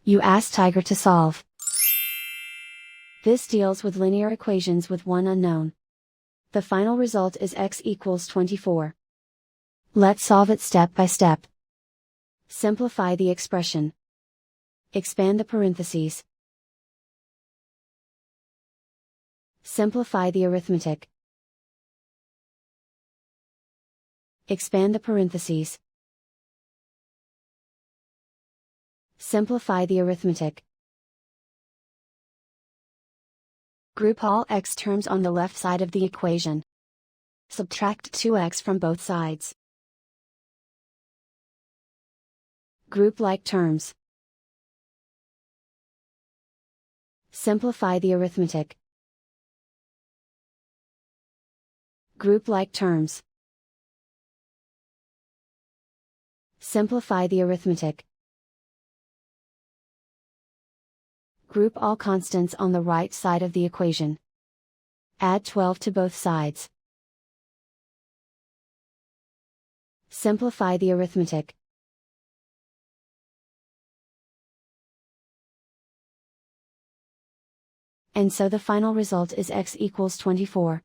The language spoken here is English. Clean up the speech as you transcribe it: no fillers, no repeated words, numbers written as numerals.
You ask Tiger to solve. This deals with linear equations with one unknown. The final result is x equals 24. Let's solve it step by step. Simplify the expression. Expand the parentheses. Simplify the arithmetic. Expand the parentheses. Simplify the arithmetic. Group all x terms on the left side of the equation. Subtract 2x from both sides. Group like terms. Simplify the arithmetic. Group like terms. Simplify the arithmetic. Group all constants on the right side of the equation. Add 12 to both sides. Simplify the arithmetic. And so the final result is x equals 24.